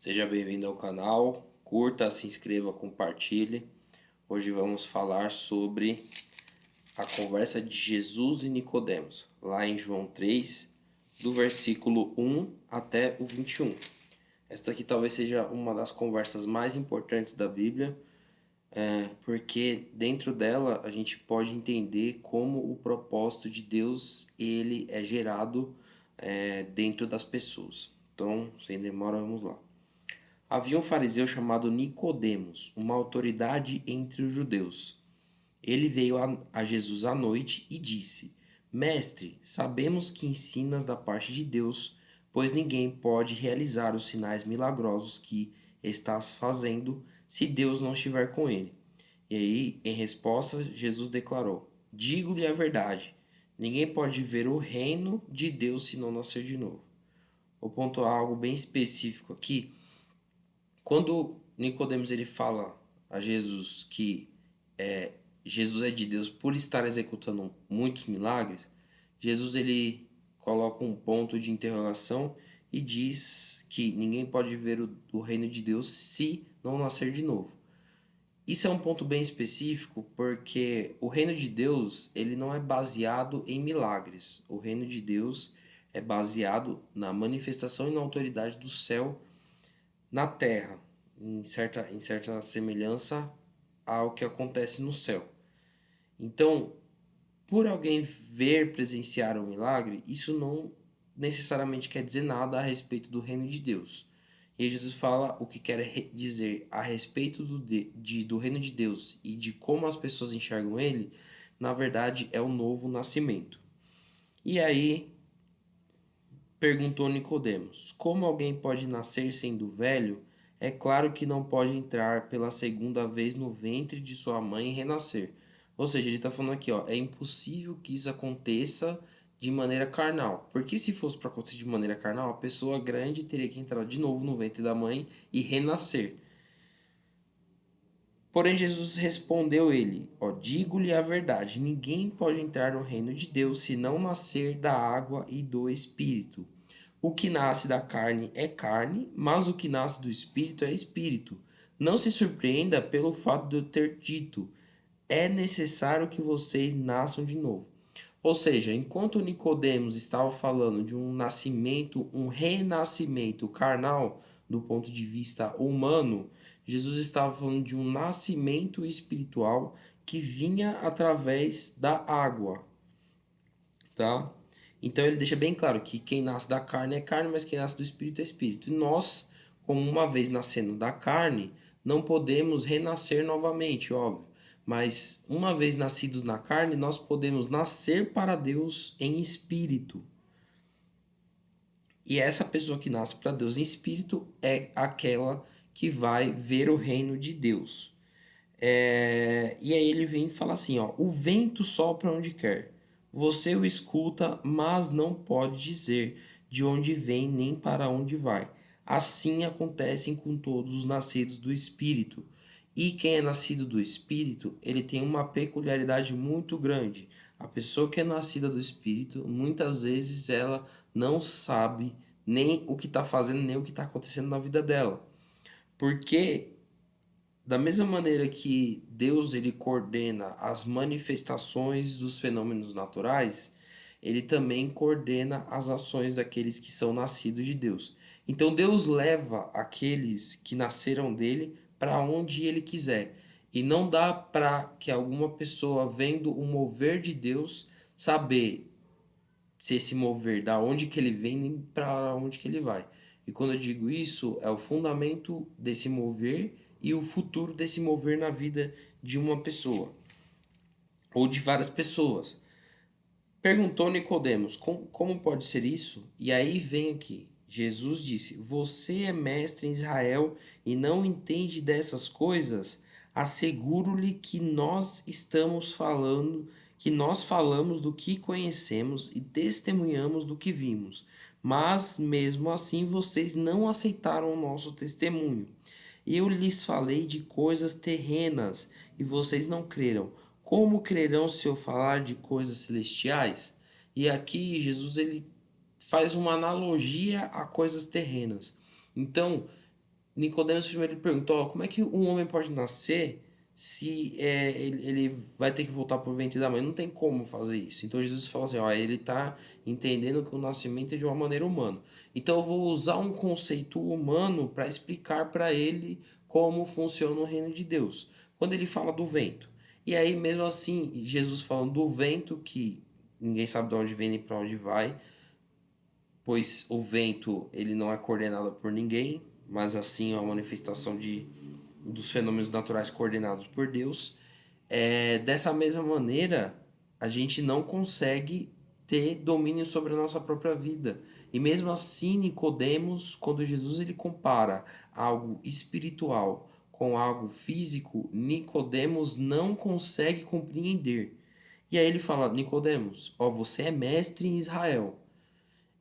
Seja bem-vindo ao canal, curta, se inscreva, compartilhe. Hoje vamos falar sobre a conversa de Jesus e Nicodemos, lá em João 3, do versículo 1 até o 21. Esta aqui talvez seja uma das conversas mais importantes da Bíblia, porque dentro dela a gente pode entender como o propósito de Deus ele é gerado dentro das pessoas. Então, sem demora, vamos lá. Havia um fariseu chamado Nicodemos, uma autoridade entre os judeus. Ele veio a Jesus à noite e disse: Mestre, sabemos que ensinas da parte de Deus, pois ninguém pode realizar os sinais milagrosos que estás fazendo se Deus não estiver com ele. E aí, em resposta, Jesus declarou: Digo-lhe a verdade, ninguém pode ver o reino de Deus se não nascer de novo. Vou pontuar algo bem específico aqui. Quando Nicodemos ele fala a Jesus que Jesus é de Deus por estar executando muitos milagres, Jesus ele coloca um ponto de interrogação e diz que ninguém pode ver o reino de Deus se não nascer de novo. Isso é um ponto bem específico porque o reino de Deus ele não é baseado em milagres. O reino de Deus é baseado na manifestação e na autoridade do céu na terra, em certa semelhança ao que acontece no céu. Então, por alguém ver presenciar um milagre, isso não necessariamente quer dizer nada a respeito do reino de Deus. E aí Jesus fala o que quer dizer a respeito do reino de Deus e de como as pessoas enxergam ele, na verdade é o novo nascimento. E aí perguntou Nicodemos: Como alguém pode nascer sendo velho? É claro que não pode entrar pela segunda vez no ventre de sua mãe e renascer. Ou seja, ele está falando aqui, ó, é impossível que isso aconteça de maneira carnal. Porque se fosse para acontecer de maneira carnal, a pessoa grande teria que entrar de novo no ventre da mãe e renascer. Porém, Jesus respondeu ele, ó, digo-lhe a verdade, ninguém pode entrar no reino de Deus se não nascer da água e do Espírito. O que nasce da carne é carne, mas o que nasce do Espírito é Espírito. Não se surpreenda pelo fato de eu ter dito, é necessário que vocês nasçam de novo. Ou seja, enquanto Nicodemos estava falando de um nascimento, um renascimento carnal do ponto de vista humano, Jesus estava falando de um nascimento espiritual que vinha através da água, tá? Então ele deixa bem claro que quem nasce da carne é carne, mas quem nasce do espírito é espírito. E nós, como uma vez nascendo da carne, não podemos renascer novamente, óbvio. Mas uma vez nascidos na carne, nós podemos nascer para Deus em espírito. E essa pessoa que nasce para Deus em espírito é aquela que vai ver o reino de Deus. E aí ele vem e fala assim, ó, o vento sopra onde quer. Você o escuta, mas não pode dizer de onde vem nem para onde vai. Assim acontecem com todos os nascidos do Espírito. E quem é nascido do Espírito, ele tem uma peculiaridade muito grande. A pessoa que é nascida do Espírito, muitas vezes ela não sabe nem o que está fazendo, nem o que está acontecendo na vida dela. Porque da mesma maneira que Deus ele coordena as manifestações dos fenômenos naturais, ele também coordena as ações daqueles que são nascidos de Deus. Então Deus leva aqueles que nasceram dele para onde ele quiser. E não dá para que alguma pessoa vendo o mover de Deus saber se esse mover da onde que ele vem nem para onde que ele vai. E quando eu digo isso, é o fundamento desse mover e o futuro desse mover na vida de uma pessoa ou de várias pessoas. Perguntou Nicodemos, como pode ser isso? E aí vem aqui, Jesus disse: Você é mestre em Israel e não entende dessas coisas? Asseguro-lhe que nós estamos falando, que nós falamos do que conhecemos e testemunhamos do que vimos. Mas mesmo assim vocês não aceitaram o nosso testemunho. Eu lhes falei de coisas terrenas e vocês não creram. Como crerão se eu falar de coisas celestiais? E aqui Jesus ele faz uma analogia a coisas terrenas. Então, Nicodemos primeiro ele perguntou, ó, como é que um homem pode nascer se ele vai ter que voltar pro ventre da mãe? Não tem como fazer isso. Então Jesus fala assim, ó, ele está entendendo que o nascimento é de uma maneira humana. Então eu vou usar um conceito humano para explicar para ele como funciona o reino de Deus. Quando ele fala do vento. E aí mesmo assim, Jesus falando do vento que ninguém sabe de onde vem nem para onde vai, pois o vento ele não é coordenado por ninguém, mas assim é uma manifestação dos fenômenos naturais coordenados por Deus. Dessa mesma maneira, a gente não consegue ter domínio sobre a nossa própria vida. E mesmo assim, Nicodemos, quando Jesus ele compara algo espiritual com algo físico, Nicodemos não consegue compreender. E aí ele fala: Nicodemos, ó, você é mestre em Israel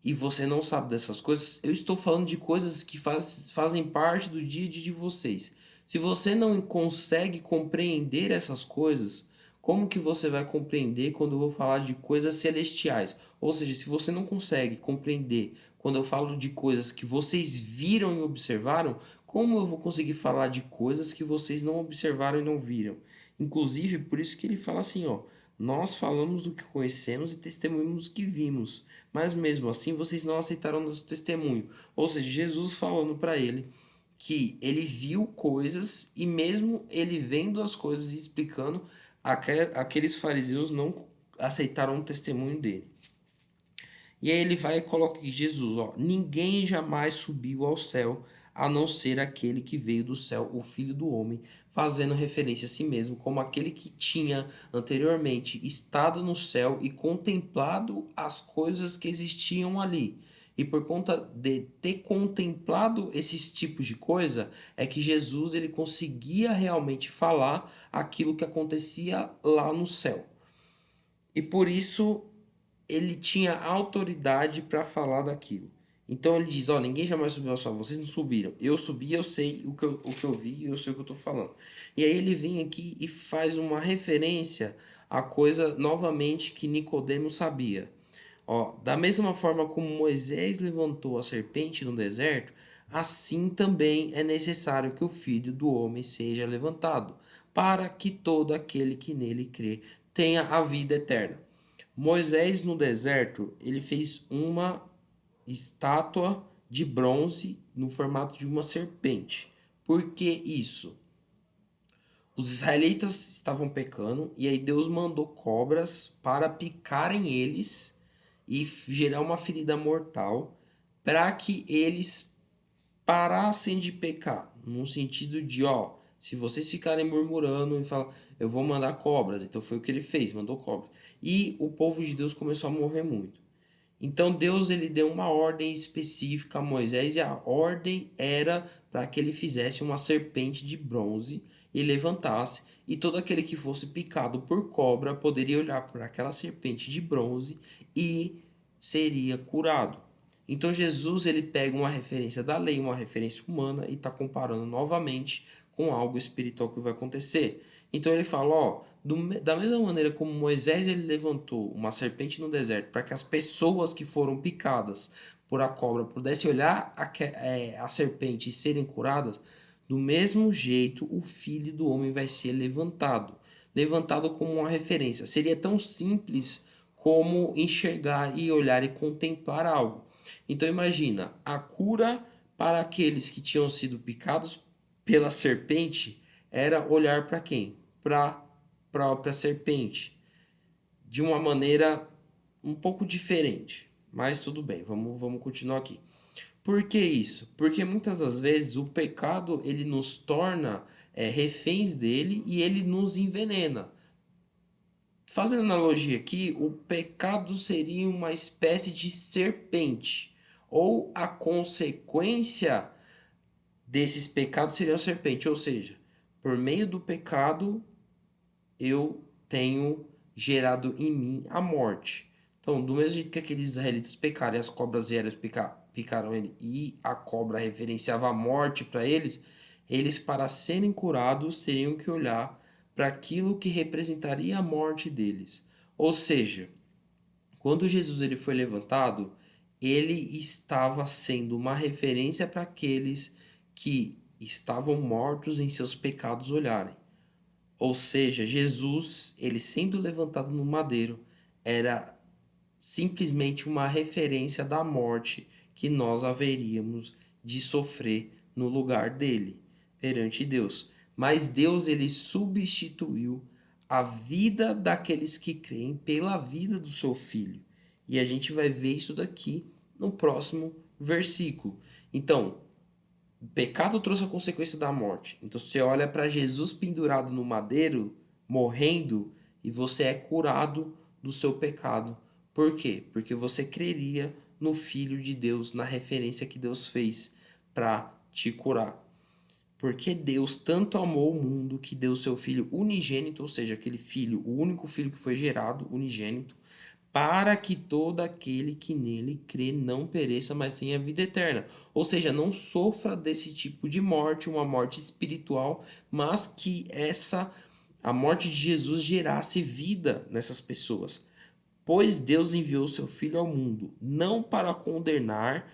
e você não sabe dessas coisas, eu estou falando de coisas que fazem parte do dia a dia de vocês. Se você não consegue compreender essas coisas, como que você vai compreender quando eu vou falar de coisas celestiais? Ou seja, se você não consegue compreender quando eu falo de coisas que vocês viram e observaram, como eu vou conseguir falar de coisas que vocês não observaram e não viram? Inclusive, por isso que ele fala assim, ó, nós falamos o que conhecemos e testemunhamos o que vimos, mas mesmo assim vocês não aceitaram nosso testemunho. Ou seja, Jesus falando para ele que ele viu coisas e mesmo ele vendo as coisas e explicando, aqueles fariseus não aceitaram o testemunho dele. E aí ele vai e coloca aqui, Jesus, ó, ninguém jamais subiu ao céu a não ser aquele que veio do céu, o Filho do Homem, fazendo referência a si mesmo como aquele que tinha anteriormente estado no céu e contemplado as coisas que existiam ali. E por conta de ter contemplado esses tipos de coisa, é que Jesus ele conseguia realmente falar aquilo que acontecia lá no céu. E por isso ele tinha autoridade para falar daquilo. Então ele diz: ó, ninguém jamais subiu ao céu, vocês não subiram. Eu subi, eu sei o que eu vi, eu sei o que eu estou falando. E aí ele vem aqui e faz uma referência à coisa novamente que Nicodemo sabia. Ó, da mesma forma como Moisés levantou a serpente no deserto, assim também é necessário que o Filho do Homem seja levantado, para que todo aquele que nele crê tenha a vida eterna. Moisés no deserto, ele fez uma estátua de bronze no formato de uma serpente. Por que isso? Os israelitas estavam pecando e aí Deus mandou cobras para picarem eles e gerar uma ferida mortal para que eles parassem de pecar, no sentido de, ó, se vocês ficarem murmurando e falar, eu vou mandar cobras, então foi o que ele fez, mandou cobras. E o povo de Deus começou a morrer muito. Então Deus ele deu uma ordem específica a Moisés e a ordem era para que ele fizesse uma serpente de bronze e levantasse, e todo aquele que fosse picado por cobra poderia olhar por aquela serpente de bronze e seria curado. Então Jesus ele pega uma referência da lei, uma referência humana e está comparando novamente com algo espiritual que vai acontecer. Então ele fala, ó, da mesma maneira como Moisés ele levantou uma serpente no deserto para que as pessoas que foram picadas por a cobra pudessem olhar a serpente e serem curadas, do mesmo jeito o Filho do Homem vai ser levantado. Levantado como uma referência. Seria tão simples como enxergar e olhar e contemplar algo. Então imagina, a cura para aqueles que tinham sido picados pela serpente era olhar para quem? Para a própria serpente, de uma maneira um pouco diferente. Mas tudo bem, vamos continuar aqui. Por que isso? Porque muitas das vezes o pecado ele nos torna reféns dele e ele nos envenena. Fazendo analogia aqui, o pecado seria uma espécie de serpente, ou a consequência desses pecados seria a serpente, ou seja, por meio do pecado eu tenho gerado em mim a morte. Então, do mesmo jeito que aqueles israelitas pecaram e as cobras vieram picaram ele e a cobra referenciava a morte para eles, eles para serem curados teriam que olhar para aquilo que representaria a morte deles. Ou seja, quando Jesus ele foi levantado, ele estava sendo uma referência para aqueles que estavam mortos em seus pecados olharem. Ou seja, Jesus, ele sendo levantado no madeiro, era simplesmente uma referência da morte que nós haveríamos de sofrer no lugar dele, perante Deus. Mas Deus, ele substituiu a vida daqueles que creem pela vida do seu filho. E a gente vai ver isso daqui no próximo versículo. Então, o pecado trouxe a consequência da morte. Então você olha para Jesus pendurado no madeiro, morrendo, e você é curado do seu pecado. Por quê? Porque você creria no Filho de Deus, na referência que Deus fez para te curar. Porque Deus tanto amou o mundo que deu seu Filho unigênito, ou seja, aquele filho, o único filho que foi gerado, unigênito, para que todo aquele que nele crê não pereça, mas tenha vida eterna. Ou seja, não sofra desse tipo de morte, uma morte espiritual, mas que a morte de Jesus gerasse vida nessas pessoas. Pois Deus enviou seu Filho ao mundo, não para condenar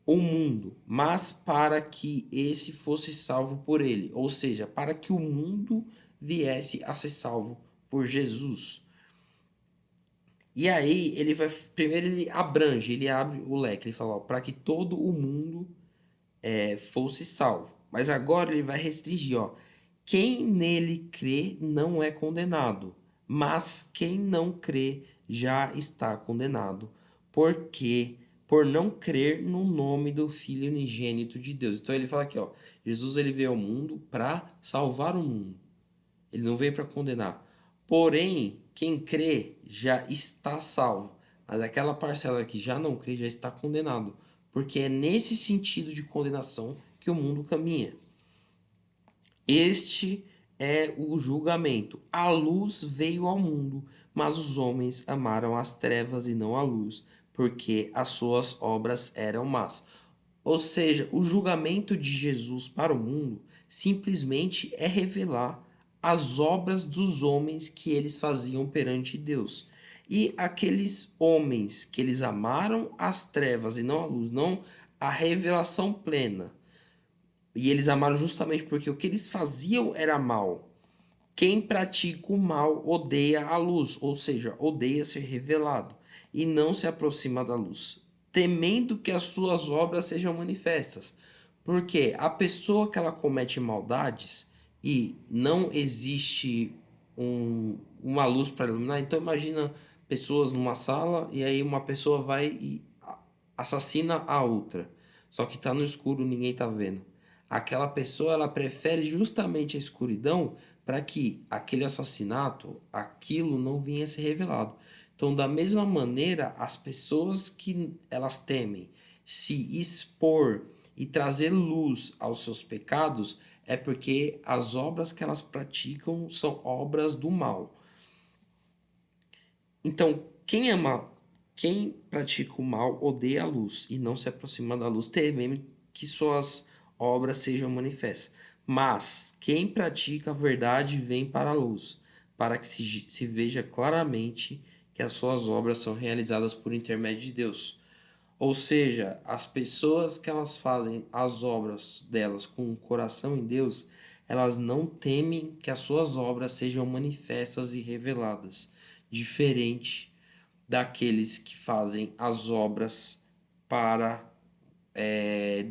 o mundo, mas para que esse fosse salvo por ele. Ou seja, para que o mundo viesse a ser salvo por Jesus. E aí ele vai, primeiro ele abrange, ele abre o leque, ele fala, para que todo o mundo fosse salvo. Mas agora ele vai restringir, ó, quem nele crê não é condenado, mas quem não crê já está condenado, porque por não crer no nome do Filho unigênito de Deus. Então ele fala aqui, ó, Jesus ele veio ao mundo para salvar o mundo. Ele não veio para condenar. Porém, quem crê já está salvo. Mas aquela parcela que já não crê já está condenado. Porque é nesse sentido de condenação que o mundo caminha. Este é o julgamento. A luz veio ao mundo, mas os homens amaram as trevas e não a luz, porque as suas obras eram más. Ou seja, o julgamento de Jesus para o mundo simplesmente é revelar as obras dos homens que eles faziam perante Deus. E aqueles homens que eles amaram as trevas e não a luz, não a revelação plena. E eles amaram justamente porque o que eles faziam era mal. Quem pratica o mal odeia a luz, ou seja, odeia ser revelado, e não se aproxima da luz, temendo que as suas obras sejam manifestas. Porque a pessoa que ela comete maldades e não existe uma luz para iluminar, então imagina pessoas numa sala e aí uma pessoa vai e assassina a outra. Só que está no escuro, ninguém está vendo. Aquela pessoa ela prefere justamente a escuridão para que aquele assassinato, aquilo não venha a ser revelado. Então, da mesma maneira, as pessoas que elas temem se expor e trazer luz aos seus pecados é porque as obras que elas praticam são obras do mal. Então, quem pratica o mal odeia a luz e não se aproxima da luz, temendo que suas obras sejam manifestas. Mas quem pratica a verdade vem para a luz, para que se veja claramente que as suas obras são realizadas por intermédio de Deus. Ou seja, as pessoas que elas fazem as obras delas com o coração em Deus, elas não temem que as suas obras sejam manifestas e reveladas, diferente daqueles que fazem as obras para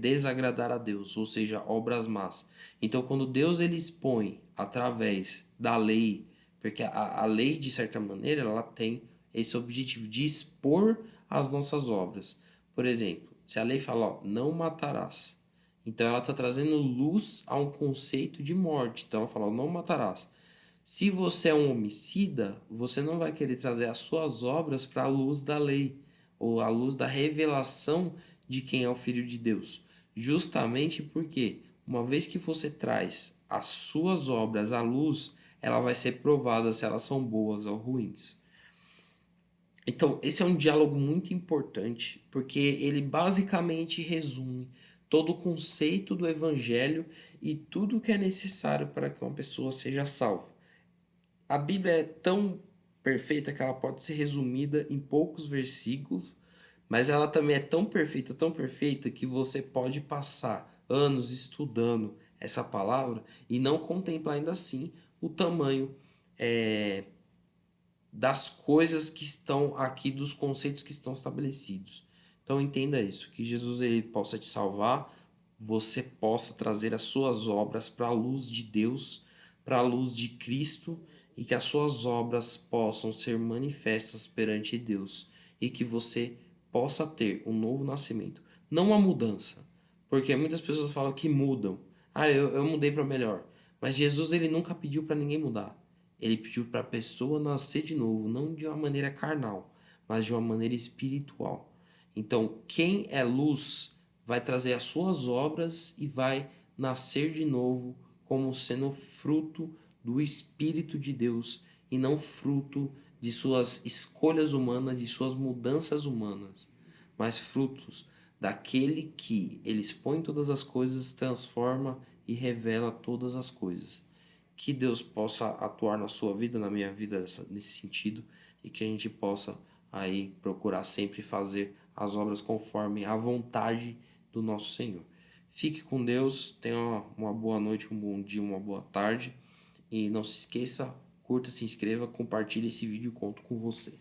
desagradar a Deus, ou seja, obras más. Então, quando Deus ele expõe através da lei, porque a lei, de certa maneira, ela tem esse objetivo de expor as nossas obras. Por exemplo, se a lei fala, ó, não matarás, então ela está trazendo luz a um conceito de morte. Então ela fala, ó, não matarás. Se você é um homicida, você não vai querer trazer as suas obras para a luz da lei, ou a luz da revelação de quem é o Filho de Deus. Justamente porque, uma vez que você traz as suas obras à luz, ela vai ser provada se elas são boas ou ruins. Então, esse é um diálogo muito importante, porque ele basicamente resume todo o conceito do evangelho e tudo o que é necessário para que uma pessoa seja salva. A Bíblia é tão perfeita que ela pode ser resumida em poucos versículos, mas ela também é tão perfeita que você pode passar anos estudando essa palavra e não contempla ainda assim o tamanho das coisas que estão aqui, dos conceitos que estão estabelecidos. Então entenda isso, que Jesus ele possa te salvar, você possa trazer as suas obras para a luz de Deus, para a luz de Cristo, e que as suas obras possam ser manifestas perante Deus e que você possa ter um novo nascimento, não uma mudança, porque muitas pessoas falam que mudam. Ah, eu mudei para melhor, mas Jesus ele nunca pediu para ninguém mudar. Ele pediu para a pessoa nascer de novo, não de uma maneira carnal, mas de uma maneira espiritual. Então, quem é luz vai trazer as suas obras e vai nascer de novo como sendo fruto do Espírito de Deus e não fruto de suas escolhas humanas, de suas mudanças humanas, mas frutos daquele que ele expõe todas as coisas, transforma e revela todas as coisas. Que Deus possa atuar na sua vida, na minha vida nesse sentido, e que a gente possa aí procurar sempre fazer as obras conforme a vontade do nosso Senhor. Fique com Deus, tenha uma boa noite, um bom dia, uma boa tarde, e não se esqueça, curta, se inscreva, compartilhe esse vídeo, conto com você.